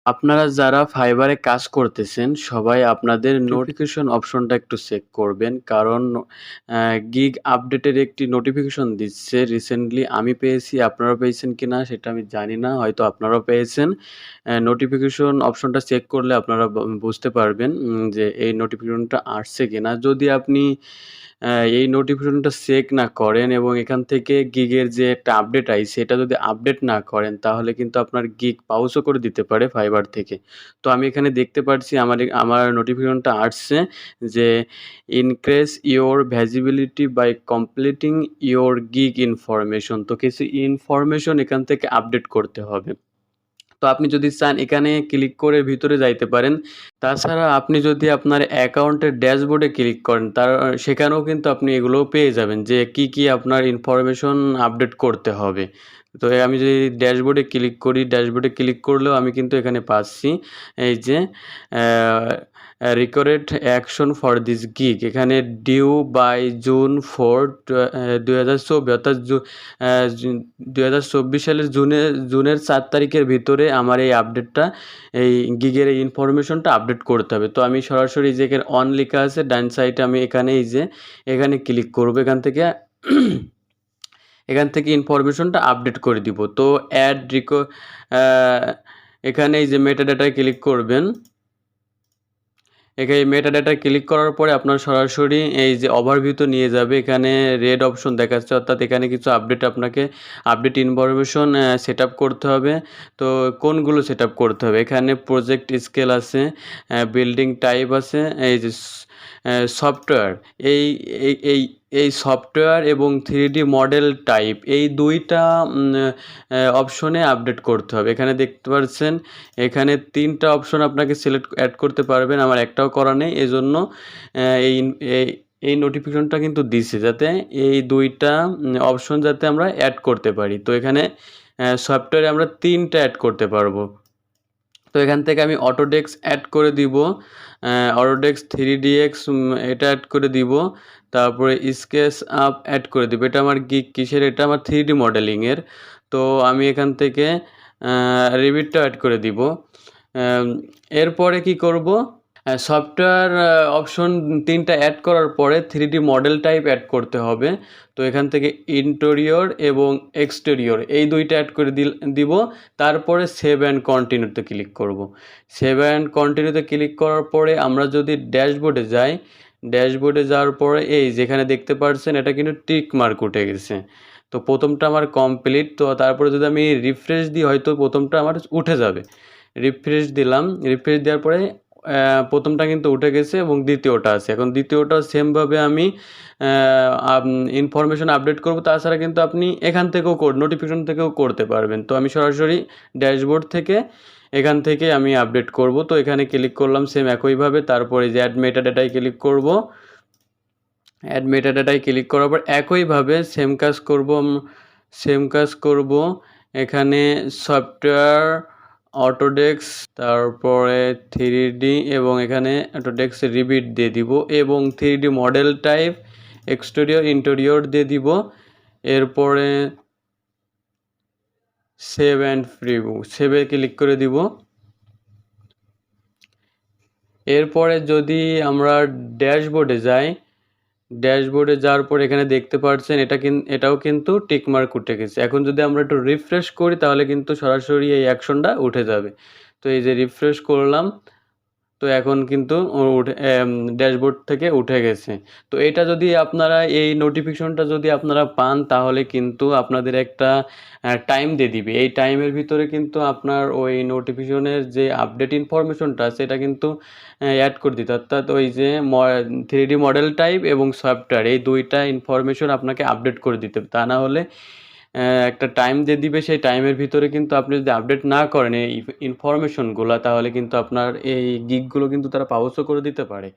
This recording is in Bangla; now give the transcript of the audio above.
আপনারা যারা ফাইবারে কাজ করতেছেন, সবাই আপনাদের নোটিফিকেশন অপশনটা একটু চেক করবেন। কারণ গিগ আপডেটের একটি নোটিফিকেশন দিচ্ছে রিসেন্টলি আমি পেয়েছি, আপনারা পেয়েছেন কিনা সেটা আমি জানি না। হয়তো আপনারাও পেয়েছেন। নোটিফিকেশন অপশনটা চেক করলে আপনারা বুঝতে পারবেন যে এই নোটিফিকেশনটা আসছে কিনা। যদি আপনি এই নোটিফিকেশনটা চেক না করেন এবং এখান থেকে গিগের যে একটা আপডেট আইছে এটা যদি আপডেট না করেন তাহলে কিন্তু আপনার গিগ পাউচও করে দিতে পারে ফাইবার থেকে। তো আমি এখানে দেখতে পারছি আমার নোটিফিকেশনটা আসছে যে increase your visibility by completing your gig information. তো কিছু ইনফরমেশন এখান থেকে আপডেট করতে হবে। তো আপনি যদি চান এখানে ক্লিক করে ভিতরে যাইতে পারেন। তাছাড়া আপনি যদি আপনার অ্যাকাউন্টের ড্যাশবোর্ডে ক্লিক করেন সেখানেও কিন্তু আপনি এগুলোও পেয়ে যাবেন যে কি আপনার ইনফরমেশন আপডেট করতে হবে। তো আমি যদি ড্যাশবোর্ডে ক্লিক করি, ড্যাশবোর্ডে ক্লিক করলেও আমি কিন্তু এখানে পাচ্ছি এই যে required action for this gig, এখানে ডিউ বাই জুন 4, 2024 অর্থাৎ 2024 সালের জুনের 4 তারিখের ভিতরে আমার এই আপডেটটা এই গিগের এই ইনফরমেশনটা আপডেট করতে হবে। তো আমি সরাসরি যে এখানে অন লেখা আছে ডান সাইডে আমি এখানে এই যে এখানে ক্লিক করব, এখান থেকে ইনফরমেশনটা আপডেট করে দিব। তো এখানে এই যে মেটাডাটায় ক্লিক করবেন। এখানে মেটাডাটায় ক্লিক করার পরে আপনার সরাসরি এই যে ওভারভিউতে নিয়ে যাবে। এখানে রেড অপশন দেখাচ্ছে, অর্থাৎ এখানে কিছু আপডেট ইনফরমেশন সেট আপ করতে হবে। তো কোনগুলো সেট আপ করতে হবে? এখানে প্রজেক্ট স্কেল আছে, বিল্ডিং টাইপ আছে, এই যে সফটওয়্যার, এই এই এই এই সফটওয়্যার এবং 3D মডেল টাইপ, এই দুইটা অপশনে আপডেট করতে হবে। এখানে দেখতে পাচ্ছেন এখানে 3টা অপশন আপনাকে অ্যাড করতে পারবেন। আমার একটাও করা নেই, এজন্য এই এই এই নোটিফিকেশনটা কিন্তু দিছে যাতে এই 2টা অপশন যাতে আমরা অ্যাড করতে পারি। তো এখানে সফটওয়্যারে আমরা 3টা অ্যাড করতে পারবো। তো এখান থেকে আমি অটোডেস্ক অ্যাড করে দিব, অটোডেস্ক 3DX এটা অ্যাড করে দিব, তারপরে স্কেচ আপ অ্যাড করে দিব। এটা আমার কিসের? এটা আমার 3D মডেলিংয়ের। তো আমি এখান থেকে রিভিটটা অ্যাড করে দিব। এরপরে কি করব? সফটওয়্যার অপশন 3টা অ্যাড করার পরে 3D মডেল টাইপ অ্যাড করতে হবে। তো এখান থেকে ইন্টেরিয়র এবং এক্সটেরিয়র এই 2টা অ্যাড করে দিব। তারপরে সেভ অ্যান্ড কন্টিনিউতে ক্লিক করব। সেভ অ্যান্ড কন্টিনিউতে ক্লিক করার পরে আমরা যদি ড্যাশবোর্ডে যাই, ড্যাশবোর্ডে যাওয়ার পরে এই যেখানে দেখতে পাচ্ছেন এটা কিন্তু টিক মার্ক উঠে গেছে। তো প্রথমটা আমার কমপ্লিট। তো তারপরে যদি আমি রিফ্রেশ দিই হয়তো প্রথমটা আমার উঠে যাবে। রিফ্রেশ দিলাম, রিফ্রেশ দেওয়ার পরে প্রথমটা কিন্তু উঠে গেছে এবং দ্বিতীয়টা আছে। এখন দ্বিতীয়টাও সেমভাবে আমি ইনফরমেশন আপডেট করব। তাছাড়া কিন্তু আপনি এখান থেকেও নোটিফিকেশন থেকেও করতে পারবেন। তো আমি সরাসরি ড্যাশবোর্ড থেকে এখান থেকে আমি আপডেট করব। তো এখানে ক্লিক করলাম সেম একইভাবে। তারপরে যে অ্যাড মেটাডাটায় ক্লিক করব। অ্যাড মেটাডাটায় ক্লিক করার পর একইভাবে সেম কাজ করব। এখানে সফটওয়্যার, অটোডেস্ক, তারপরে 3D এবং এখানে অটোডেস্ক রিভিট দিয়ে দিব এবং 3D model type, exterior, interior দিয়ে দিব। এরপরে সেভ অ্যান্ড প্রিভিউ, সেভে ক্লিক করে দিব। এরপরে যদি আমরা ড্যাশবোর্ডে যাই, ড্যাশবোর্ডে যাওয়ার পর এখানে দেখতে পাচ্ছেন এটাও কিন্তু টিকমার্ক উঠে গেছে। এখন যদি আমরা একটু রিফ্রেশ করি তাহলে কিন্তু সরাসরি এই অ্যাকশনটা উঠে যাবে। তো এই যে রিফ্রেশ করলাম, তো এখন কিন্তু ড্যাশবোর্ড থেকে উঠে গেছে। তো এটা যদি আপনারা এই নোটিফিকেশনটা যদি আপনারা পান তাহলে কিন্তু আপনাদের একটা টাইম দিয়ে দিবে। এই টাইমের ভিতরে কিন্তু আপনার ওই নোটিফিকেশনের যে আপডেট ইনফরমেশনটা সেটা কিন্তু অ্যাড করে দিতে, অর্থাৎ ওই যে 3D মডেল টাইপ এবং সফটওয়্যার এই 2টা ইনফরমেশন আপনাকে আপডেট করে দিতে হবে। তা না হলে একটা টাইম দিয়ে দিবে, সেই টাইমের ভিতরে কিন্তু আপনি যদি আপডেট না করেন এই ইনফরমেশনগুলো তাহলে কিন্তু আপনার এই গিগগুলো কিন্তু তারা পাউচও করে দিতে পারে।